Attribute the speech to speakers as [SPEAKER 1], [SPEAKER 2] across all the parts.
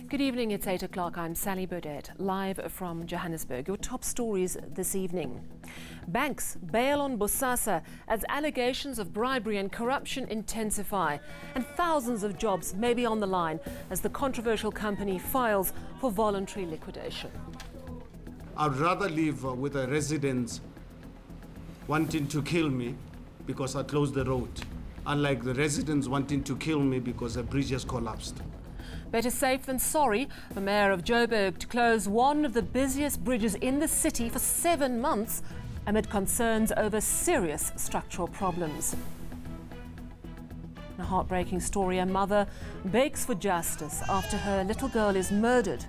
[SPEAKER 1] Good evening, it's 8 o'clock. I'm Sally Burdett, live from Johannesburg. Your top stories this evening. Banks bail on Musasa as allegations of bribery and corruption intensify. And thousands of jobs may be on the line as the controversial company files for voluntary liquidation.
[SPEAKER 2] I'd rather live with a resident wanting to kill me because I closed the road, unlike the residents wanting to kill me because a bridge has collapsed.
[SPEAKER 1] Better safe than sorry for Mayor of Joburg to close one of the busiest bridges in the city for 7 months amid concerns over serious structural problems. A heartbreaking story, a mother begs for justice after her little girl is murdered,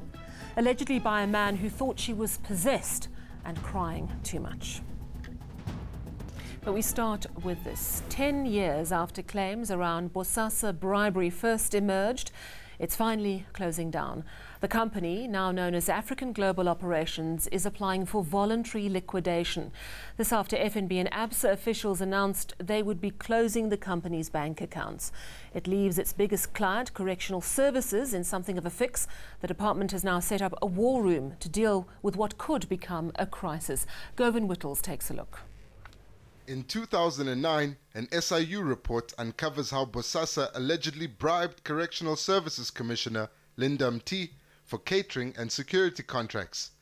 [SPEAKER 1] allegedly by a man who thought she was possessed and crying too much. But we start with this. 10 years after claims around Musasa bribery first emerged, it's finally closing down. The company, now known as African Global Operations, is applying for voluntary liquidation. This after FNB and ASSA officials announced they would be closing the company's bank accounts. It leaves its biggest client, Correctional Services, in something of a fix. The department has now set up a war room to deal with what could become a crisis. Govan Whittles takes a look.
[SPEAKER 3] In 2009, an SIU report uncovers how Musasa allegedly bribed Correctional Services Commissioner Linda Mti for catering and security contracts.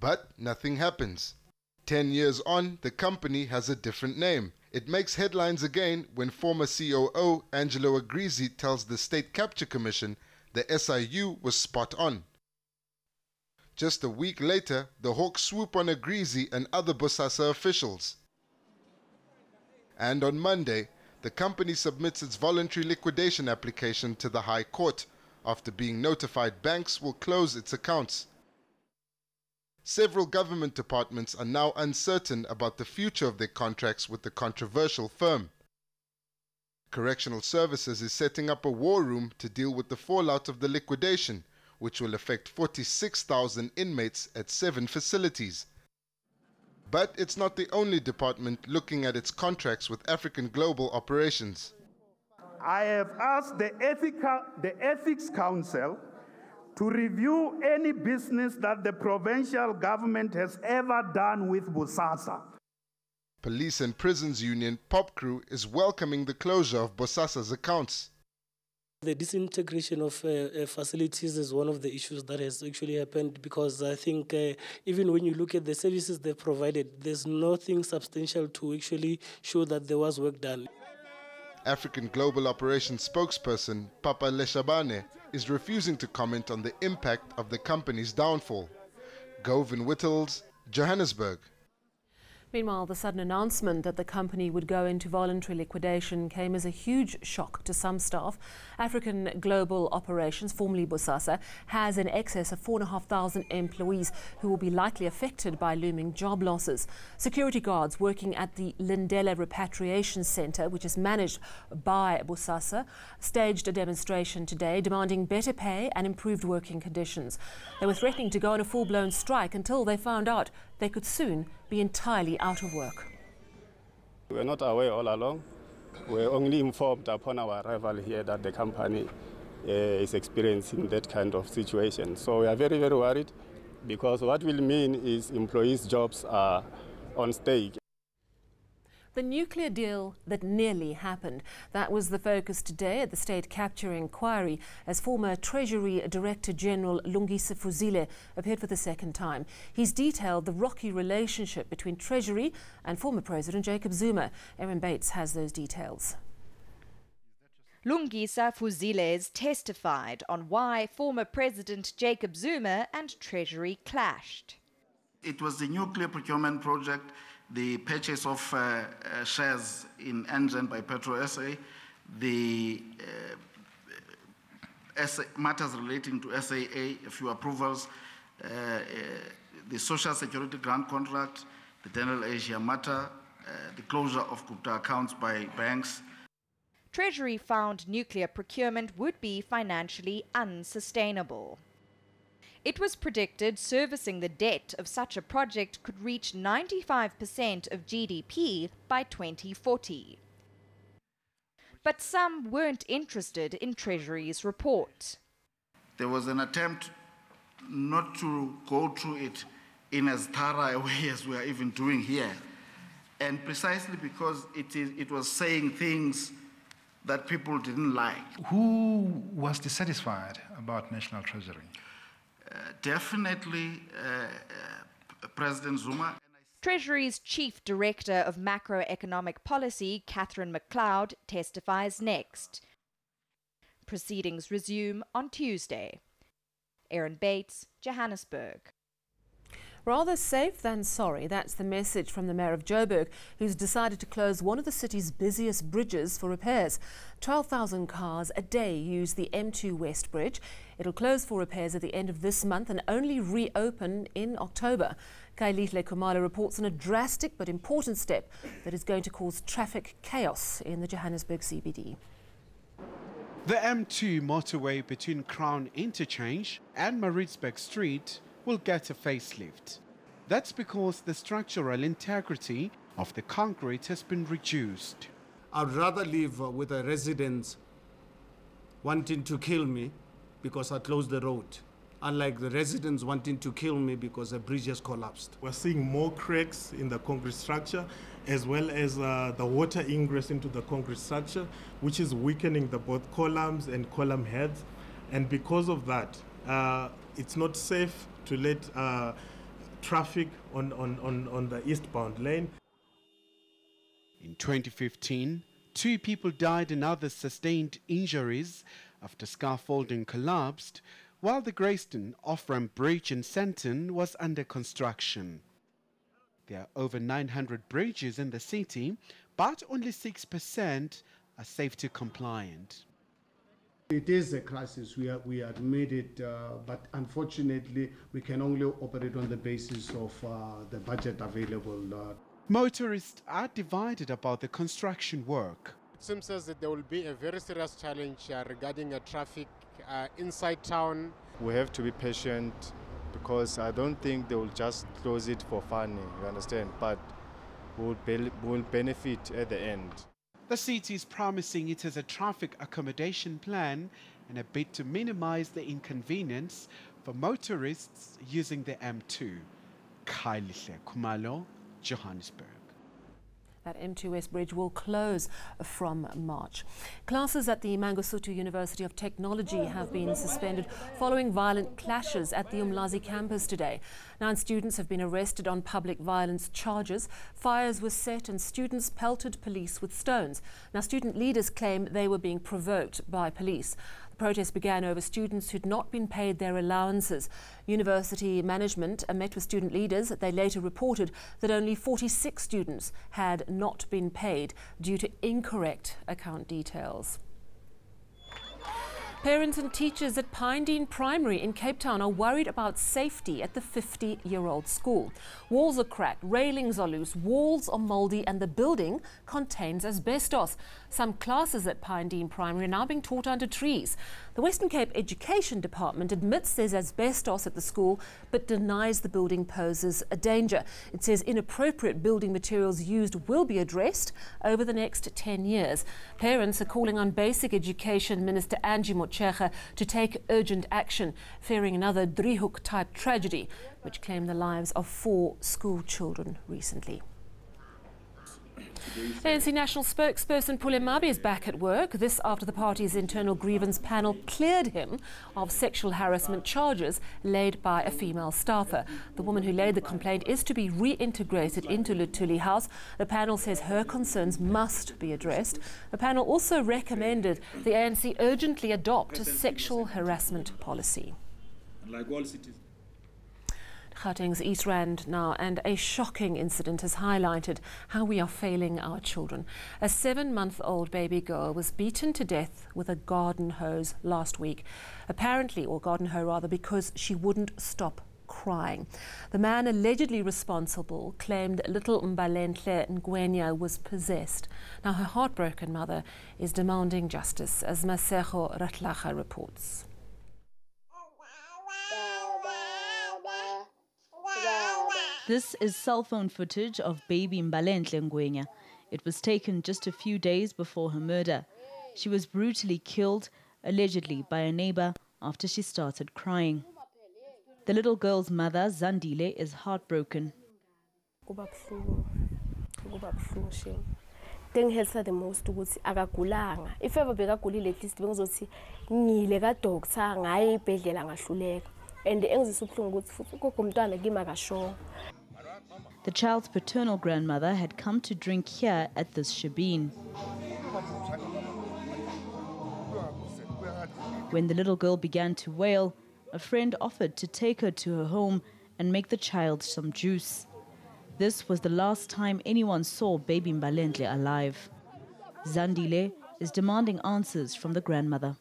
[SPEAKER 3] But nothing happens. 10 years on, the company has a different name. It makes headlines again when former COO Angelo Agrizi tells the State Capture Commission the SIU was spot on. Just a week later, the hawks swoop on Agrizi and other Musasa officials. And on Monday, the company submits its voluntary liquidation application to the High Court after being notified banks will close its accounts. Several government departments are now uncertain about the future of their contracts with the controversial firm. Correctional Services is setting up a war room to deal with the fallout of the liquidation, which will affect 46,000 inmates at 7 facilities. But it's not the only department looking at its contracts with African Global Operations.
[SPEAKER 4] I have asked the Ethics Council to review any business that the provincial government has ever done with Musasa.
[SPEAKER 3] Police and Prisons Union, POPCRU, is welcoming the closure of Musasa's accounts.
[SPEAKER 5] The disintegration of facilities is one of the issues that has actually happened because I think even when you look at the services they provided, there's nothing substantial to actually show that there was work done.
[SPEAKER 3] African Global Operations spokesperson Papa Leshabane is refusing to comment on the impact of the company's downfall. Govan Whittles, Johannesburg.
[SPEAKER 1] Meanwhile, the sudden announcement that the company would go into voluntary liquidation came as a huge shock to some staff. African Global Operations, formerly Musasa, has in excess of 4,500 employees who will be likely affected by looming job losses. Security guards working at the Lindela Repatriation Centre, which is managed by Musasa, staged a demonstration today demanding better pay and improved working conditions. They were threatening to go on a full-blown strike until they found out they could soon be entirely out of work.
[SPEAKER 6] We were not aware all along. We were only informed upon our arrival here that the company is experiencing that kind of situation. So we are very, very worried because what will mean is employees' jobs are on stake.
[SPEAKER 1] The nuclear deal that nearly happened. That was the focus today at the State Capture Inquiry as former Treasury Director General Lungisa Fuzile appeared for the second time. He's detailed the rocky relationship between Treasury and former President Jacob Zuma. Erin Bates has those details.
[SPEAKER 7] Lungisa Fuzile testified on why former President Jacob Zuma and Treasury clashed.
[SPEAKER 8] It was the nuclear procurement project, the purchase of shares in Engen by Petro SA, the matters relating to SAA, a few approvals, the Social Security grant contract, the Dental Asia matter, the closure of Gupta accounts by banks.
[SPEAKER 7] Treasury found nuclear procurement would be financially unsustainable. It was predicted servicing the debt of such a project could reach 95% of GDP by 2040. But some weren't interested in Treasury's report.
[SPEAKER 8] There was an attempt not to go through it in as thorough a way as we are even doing here. And precisely because it was saying things that people didn't like.
[SPEAKER 9] Who was dissatisfied about National Treasury?
[SPEAKER 8] Definitely President Zuma.
[SPEAKER 7] Treasury's Chief Director of Macroeconomic Policy, Catherine McLeod, testifies next. Proceedings resume on Tuesday. Erin Bates, Johannesburg.
[SPEAKER 1] Rather safe than sorry, that's the message from the Mayor of Joburg, who's decided to close one of the city's busiest bridges for repairs. 12,000 cars a day use the M2 West Bridge. It'll close for repairs at the end of this month and only reopen in October. Kailihle Kumalo reports on a drastic but important step that is going to cause traffic chaos in the Johannesburg CBD.
[SPEAKER 10] The M2 motorway between Crown Interchange and Maritzburg Street will get a facelift. That's because the structural integrity of the concrete has been reduced.
[SPEAKER 2] I'd rather live with a resident wanting to kill me because I closed the road, unlike the residents wanting to kill me because the bridge has collapsed.
[SPEAKER 11] We're seeing more cracks in the concrete structure, as well as the water ingress into the concrete structure, which is weakening the both columns and column heads. And because of that, it's not safe to let traffic on the eastbound lane.
[SPEAKER 10] In 2015, 2 people died and others sustained injuries after scaffolding collapsed, while the Greyston off-ramp bridge in Sandton was under construction. There are over 900 bridges in the city, but only 6% are safety compliant.
[SPEAKER 2] It is a crisis, we admit it, but unfortunately we can only operate on the basis of the budget available.
[SPEAKER 10] Motorists are divided about the construction work.
[SPEAKER 12] It seems as that there will be a very serious challenge regarding traffic inside town.
[SPEAKER 13] We have to be patient because I don't think they will just close it for fun, you understand, but we'll benefit at the end.
[SPEAKER 10] The city is promising it has a traffic accommodation plan in a bid to minimize the inconvenience for motorists using the M2. Kailihle Kumalo, Johannesburg.
[SPEAKER 1] That M2 West Bridge will close from March. Classes at the Mangosuthu University of Technology have been suspended following violent clashes at the Umlazi campus today. 9 students have been arrested on public violence charges. Fires were set and students pelted police with stones. Now, student leaders claim they were being provoked by police. The protest began over students who'd not been paid their allowances. University management met with student leaders. They later reported that only 46 students had not been paid due to incorrect account details. Parents and teachers at Pinedene Primary in Cape Town are worried about safety at the 50-year-old school. Walls are cracked, railings are loose, walls are mouldy and the building contains asbestos. Some classes at Pinedene Primary are now being taught under trees. The Western Cape Education Department admits there's asbestos at the school but denies the building poses a danger. It says inappropriate building materials used will be addressed over the next 10 years. Parents are calling on Basic Education Minister Angie Motshekga to take urgent action, fearing another Driehoek-type tragedy, which claimed the lives of 4 school children recently. ANC National spokesperson Pule Mabi is back at work. This after the party's internal grievance panel cleared him of sexual harassment charges laid by a female staffer. The woman who laid the complaint is to be reintegrated into Luthuli House. The panel says her concerns must be addressed. The panel also recommended the ANC urgently adopt a sexual harassment policy.
[SPEAKER 14] Like all cities.
[SPEAKER 1] Gauteng's East Rand now, and a shocking incident has highlighted how we are failing our children. A 7-month-old baby girl was beaten to death with a garden hose last week. Apparently, or garden hoe rather, because she wouldn't stop crying. The man allegedly responsible claimed little Mbalenhle Ngwenya was possessed. Now her heartbroken mother is demanding justice, as Masego Ratlacha reports.
[SPEAKER 15] This is cell phone footage of baby Mbalenhle Ngwenya. It was taken just a few days before her murder. She was brutally killed, allegedly by a neighbor, after she started crying. The little girl's mother, Zandile, is heartbroken.
[SPEAKER 14] The most ukuthi akagulanga if ever bekagulile at least bengizothi ngile ka doctor ngaye ibhedlela ngahluleka and engizisa ubhlungu ukuthi futhi ukho umntwana kimi akasho.
[SPEAKER 15] The child's paternal grandmother had come to drink here at this shebeen. When the little girl began to wail, a friend offered to take her to her home and make the child some juice. This was the last time anyone saw baby Mbalenhle alive. Zandile is demanding answers from the grandmother.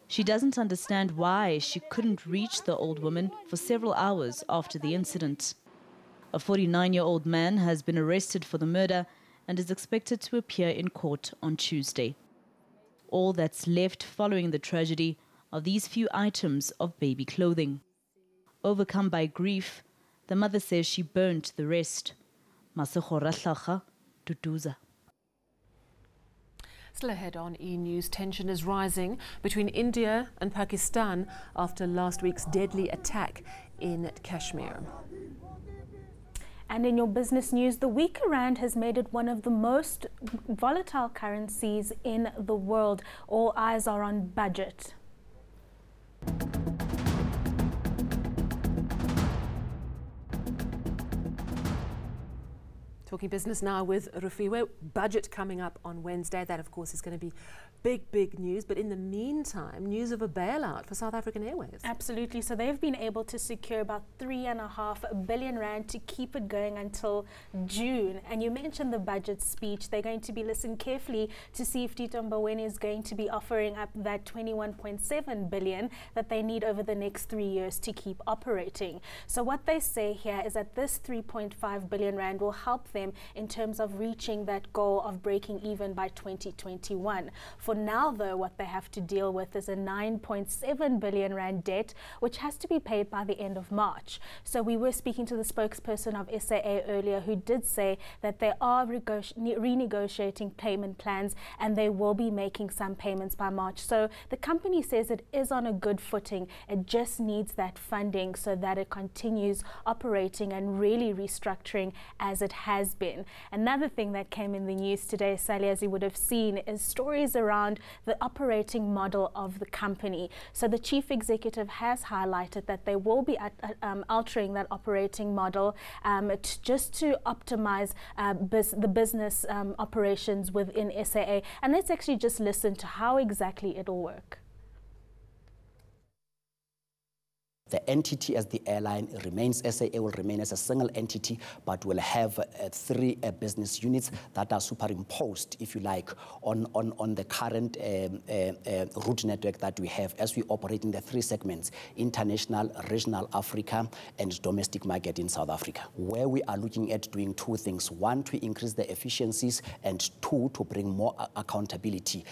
[SPEAKER 15] She doesn't understand why she couldn't reach the old woman for several hours after the incident. A 49-year-old man has been arrested for the murder and is expected to appear in court on Tuesday. All that's left following the tragedy are these few items of baby clothing. Overcome by grief, the mother says she burnt the rest. Musasa, Tutuza.
[SPEAKER 1] Still ahead on eNews, tension is rising between India and Pakistan after last week's deadly attack in Kashmir.
[SPEAKER 16] And in your business news, the weaker rand has made it one of the most volatile currencies in the world. All eyes are on budget.
[SPEAKER 1] Talking business now with Rufiwe. Budget coming up on Wednesday. That, of course, is going to be big news. But in the meantime, news of a bailout for South African Airways.
[SPEAKER 16] Absolutely. So they've been able to secure about 3.5 billion rand to keep it going until June. And you mentioned the budget speech. They're going to be listening carefully to see if Tito Mboweni is going to be offering up that 21.7 billion that they need over the next 3 years to keep operating. So what they say here is that this 3.5 billion rand will help them in terms of reaching that goal of breaking even by 2021. For now, though, what they have to deal with is a 9.7 billion rand debt, which has to be paid by the end of March. So we were speaking to the spokesperson of SAA earlier, who did say that they are renegotiating payment plans and they will be making some payments by March. So the company says it is on a good footing. It just needs that funding so that it continues operating and really restructuring as it has been. Another thing that came in the news today, Sally, as you would have seen, is stories around the operating model of the company. So the chief executive has highlighted that they will be altering that operating model just to optimize the business operations within SAA. And let's actually just listen to how exactly it'll work.
[SPEAKER 17] The entity as the airline remains, SAA will remain as a single entity, but will have 3 business units that are superimposed, if you like, on the current route network that we have as we operate in the 3 segments: international, regional Africa, and domestic market in South Africa, where we are looking at doing 2 things. 1, to increase the efficiencies, and 2, to bring more accountability.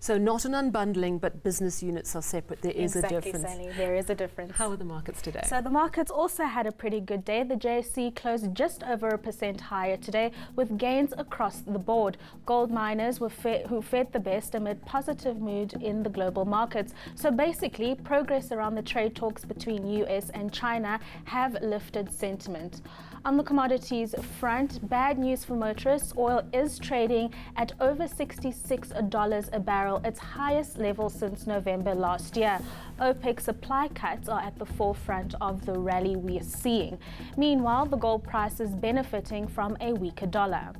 [SPEAKER 1] So not an unbundling, but business units are separate. There is a difference.
[SPEAKER 16] Exactly, Sally. There is a difference.
[SPEAKER 1] How are the markets today?
[SPEAKER 16] So the markets also had a pretty good day. The JSE closed just over 1% higher today, with gains across the board. Gold miners who fared the best amid positive mood in the global markets. So basically, progress around the trade talks between US and China have lifted sentiment. On the commodities front, bad news for motorists. Oil is trading at over $66 a barrel, its highest level since November last year. OPEC supply cuts are at the forefront of the rally we are seeing. Meanwhile, the gold price is benefiting from a weaker dollar.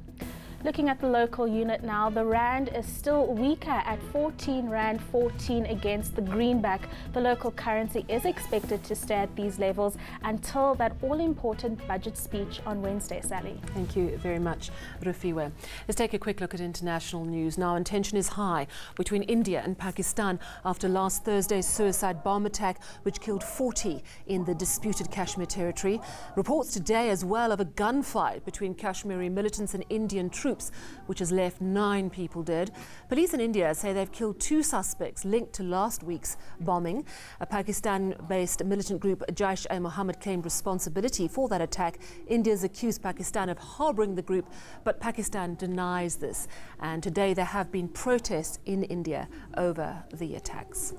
[SPEAKER 16] Looking at the local unit now, the rand is still weaker at 14 rand 14 against the greenback. The local currency is expected to stay at these levels until that all-important budget speech on Wednesday, Sally.
[SPEAKER 1] Thank you very much, Rufiwe. Let's take a quick look at international news now. And tension is high between India and Pakistan after last Thursday's suicide bomb attack, which killed 40 in the disputed Kashmir territory. Reports today as well of a gunfight between Kashmiri militants and Indian troops troops, which has left 9 people dead. Police in India say they've killed 2 suspects linked to last week's bombing. A Pakistan-based militant group, Jaish-e-Mohammed, claimed responsibility for that attack. India's accused Pakistan of harbouring the group, but Pakistan denies this. And today there have been protests in India over the attacks.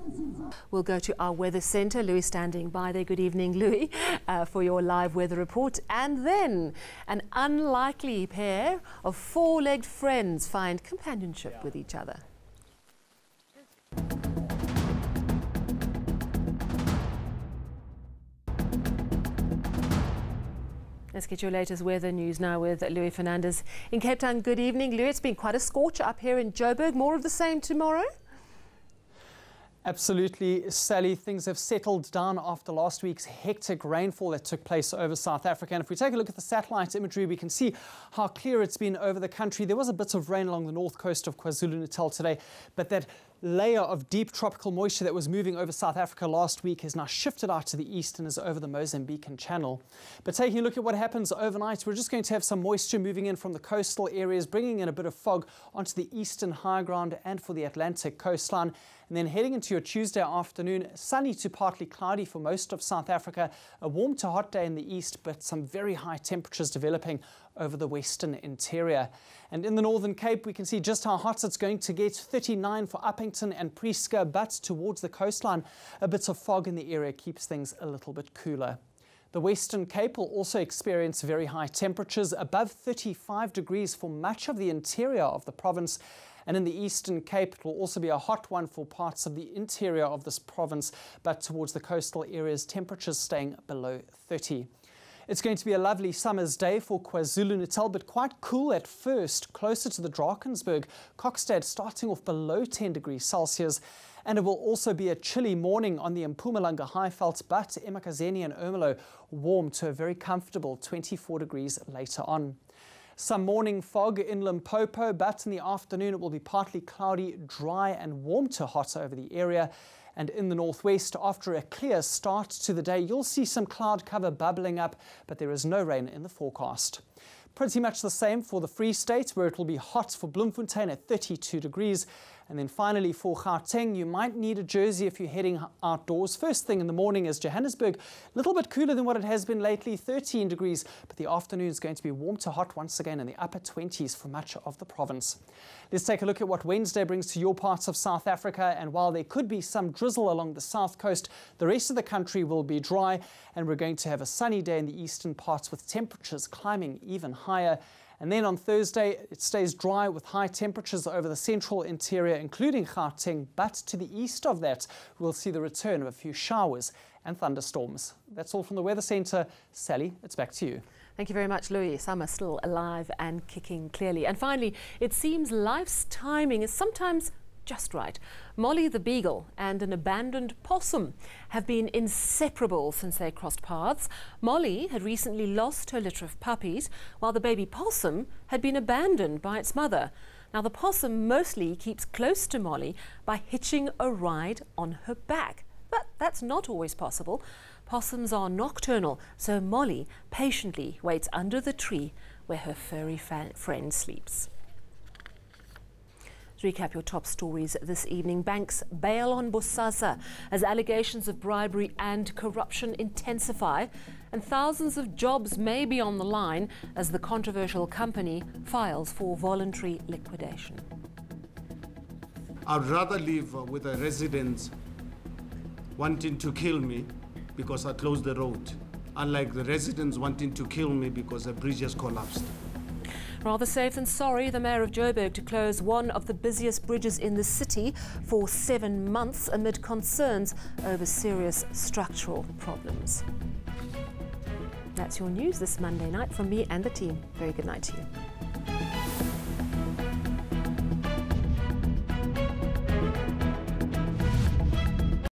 [SPEAKER 1] We'll go to our weather centre. Louis standing by there. Good evening, Louis, for your live weather report. And then an unlikely pair of 4-legged friends find companionship with each other. Let's get your latest weather news now with Louis Fernandez in Cape Town. Good evening, Louis. It's been quite a scorcher up here in Joburg. More of the same tomorrow?
[SPEAKER 18] Absolutely, Sally. Things have settled down after last week's hectic rainfall that took place over South Africa. And if we take a look at the satellite imagery, we can see how clear it's been over the country. There was a bit of rain along the north coast of KwaZulu-Natal today, but that layer of deep tropical moisture that was moving over South Africa last week has now shifted out to the east and is over the Mozambican Channel. But taking a look at what happens overnight, we're just going to have some moisture moving in from the coastal areas, bringing in a bit of fog onto the eastern high ground and for the Atlantic coastline. And then heading into your Tuesday afternoon, sunny to partly cloudy for most of South Africa, a warm to hot day in the east, but some very high temperatures developing over the western interior. And in the Northern Cape, we can see just how hot it's going to get. 39 for Uppington and Prieska, but towards the coastline, a bit of fog in the area keeps things a little bit cooler. The Western Cape will also experience very high temperatures, above 35 degrees for much of the interior of the province. And in the Eastern Cape, it will also be a hot one for parts of the interior of this province, but towards the coastal areas, temperatures staying below 30. It's going to be a lovely summer's day for KwaZulu-Natal, but quite cool at first, closer to the Drakensberg. Kokstad starting off below 10 degrees Celsius. And it will also be a chilly morning on the Mpumalanga Highveld, but eMakazeni and Ermelo warm to a very comfortable 24 degrees later on. Some morning fog in Limpopo, but in the afternoon it will be partly cloudy, dry and warm to hot over the area. And in the northwest, after a clear start to the day, you'll see some cloud cover bubbling up, but there is no rain in the forecast. Pretty much the same for the Free State, where it will be hot for Bloemfontein at 32 degrees. And then finally for Gauteng, you might need a jersey if you're heading outdoors. First thing in the morning is Johannesburg, a little bit cooler than what it has been lately, 13 degrees. But the afternoon is going to be warm to hot once again in the upper 20s for much of the province. Let's take a look at what Wednesday brings to your parts of South Africa. And while there could be some drizzle along the south coast, the rest of the country will be dry. And we're going to have a sunny day in the eastern parts with temperatures climbing even higher. And then on Thursday, it stays dry with high temperatures over the central interior, including Gauteng. But to the east of that, we'll see the return of a few showers and thunderstorms. That's all from the Weather Centre. Sally, it's back to you.
[SPEAKER 1] Thank you very much, Louis. Summer still alive and kicking clearly. And finally, it seems life's timing is sometimes just right. Molly the beagle and an abandoned possum have been inseparable since they crossed paths. Molly had recently lost her litter of puppies, while the baby possum had been abandoned by its mother. Now, the possum mostly keeps close to Molly by hitching a ride on her back. But that's not always possible. Possums are nocturnal, so Molly patiently waits under the tree where her furry friend sleeps. Recap your top stories this evening. Banks bail on Musasa as allegations of bribery and corruption intensify, and thousands of jobs may be on the line as the controversial company files for voluntary liquidation.
[SPEAKER 2] I'd rather live with a resident wanting to kill me because I closed the road, unlike the residents wanting to kill me because a bridge has collapsed.
[SPEAKER 1] Rather safe than sorry, the mayor of Joburg to close one of the busiest bridges in the city for 7 months amid concerns over serious structural problems. That's your news this Monday night from me and the team. Very good night to you.